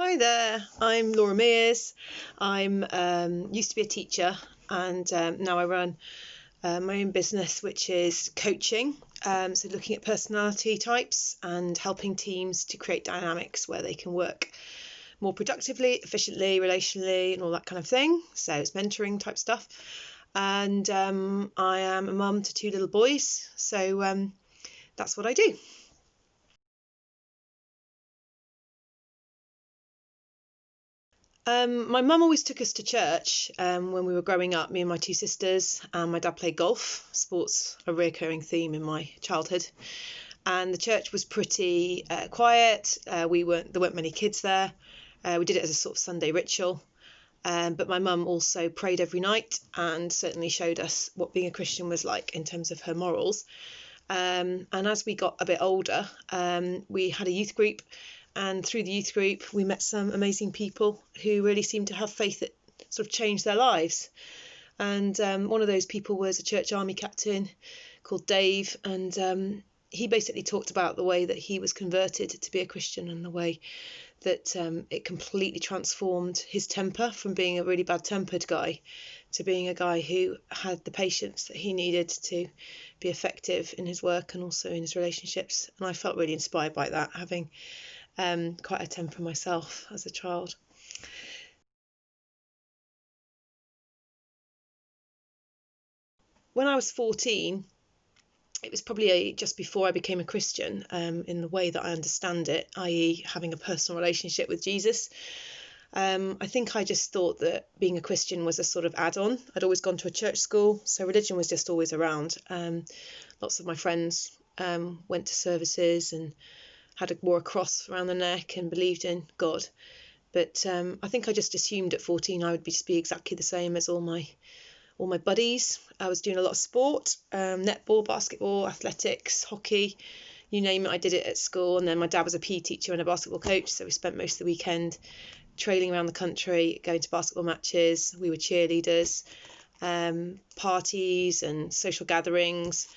Hi there, I'm Laura Mears. I'm used to be a teacher and now I run my own business, which is coaching. So looking at personality types and helping teams to create dynamics where they can work more productively, efficiently, relationally, and all that kind of thing. So it's mentoring type stuff. And I am a mum to two little boys. So that's what I do. My mum always took us to church when we were growing up, me and my two sisters, and my dad played golf. Sports a recurring theme in my childhood. And the church was pretty quiet. There weren't many kids there. We did it as a sort of Sunday ritual. But my mum also prayed every night and certainly showed us what being a Christian was like in terms of her morals. And as we got a bit older, we had a youth group, and through the youth group, we met some amazing people who really seemed to have faith that sort of changed their lives. And one of those people was a church army captain called Dave, and he basically talked about the way that he was converted to be a Christian and the way that it completely transformed his temper from being a really bad-tempered guy to being a guy who had the patience that he needed to be effective in his work and also in his relationships. And I felt really inspired by that, having quite a temper myself as a child. When I was 14, it was probably just before I became a Christian, in the way that I understand it, i.e. having a personal relationship with Jesus. I think I just thought that being a Christian was a sort of add-on. I'd always gone to a church school, so religion was just always around. Lots of my friends went to services and wore a cross around the neck and believed in God. But I think I just assumed at 14 I would just be exactly the same as all my buddies. I was doing a lot of sport, netball, basketball, athletics, hockey, you name it, I did it at school. And then my dad was a PE teacher and a basketball coach, so we spent most of the weekend trailing around the country, going to basketball matches. We were cheerleaders, parties and social gatherings.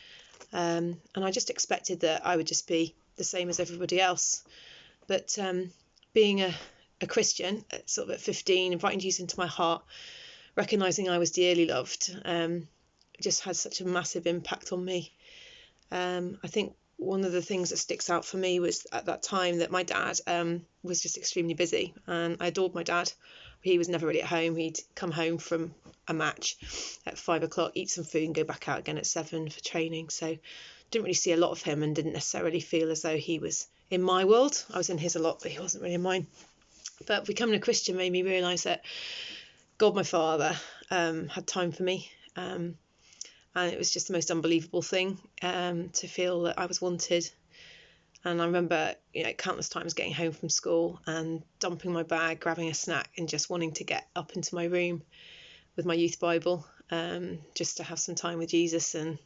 And I just expected that I would just be the same as everybody else. But being a Christian, sort of at 15, inviting Jesus into my heart, recognising I was dearly loved, just had such a massive impact on me. I think one of the things that sticks out for me was at that time that my dad was just extremely busy, and I adored my dad. He was never really at home. He'd come home from a match at 5 o'clock, eat some food and go back out again at 7 for training. So didn't really see a lot of him and didn't necessarily feel as though he was in my world. I was in his a lot, but he wasn't really in mine. But becoming a Christian made me realise that God, my father, had time for me. And it was just the most unbelievable thing, to feel that I was wanted. And I remember, countless times getting home from school and dumping my bag, grabbing a snack and just wanting to get up into my room with my youth Bible, just to have some time with Jesus and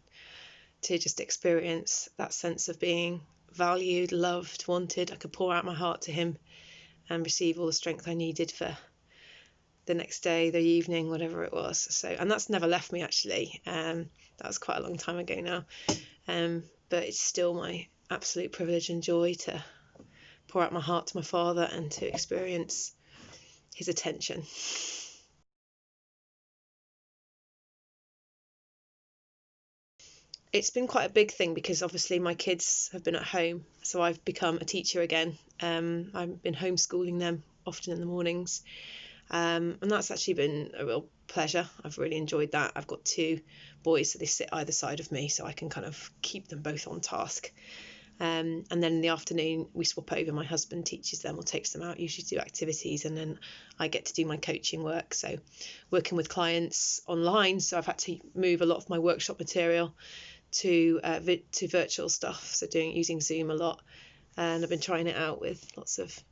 to just experience that sense of being valued, loved, wanted. I could pour out my heart to him and receive all the strength I needed for the next day, the evening, whatever it was. So, and that's never left me, actually. That was quite a long time ago now. But it's still my absolute privilege and joy to pour out my heart to my father and to experience his attention. It's been quite a big thing because obviously my kids have been at home, so I've become a teacher again. I've been homeschooling them often in the mornings. And that's actually been a real pleasure. I've really enjoyed that. I've got two boys, so they sit either side of me, so I can kind of keep them both on task. And then in the afternoon, we swap over. My husband teaches them or takes them out, usually to do activities, and then I get to do my coaching work. So working with clients online, so I've had to move a lot of my workshop material to virtual stuff, so using Zoom a lot. And I've been trying it out with lots of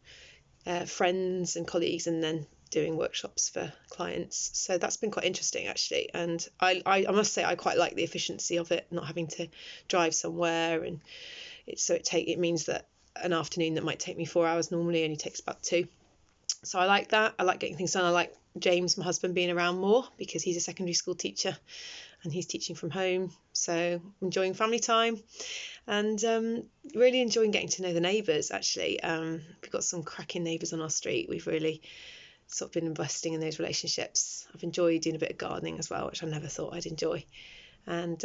friends and colleagues, and then doing workshops for clients. So that's been quite interesting, actually. And I must say I quite like the efficiency of it, not having to drive somewhere. And it means that an afternoon that might take me 4 hours normally only takes about 2. So I like that. I like getting things done. I like James, my husband, being around more because he's a secondary school teacher and he's teaching from home, so enjoying family time, and really enjoying getting to know the neighbours. Actually, we've got some cracking neighbours on our street. We've really sort of been investing in those relationships. I've enjoyed doing a bit of gardening as well, which I never thought I'd enjoy, and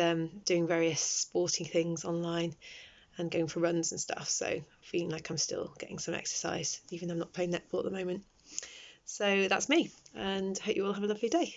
doing various sporting things online and going for runs and stuff. So feeling like I'm still getting some exercise, even though I'm not playing netball at the moment. So that's me, and hope you all have a lovely day.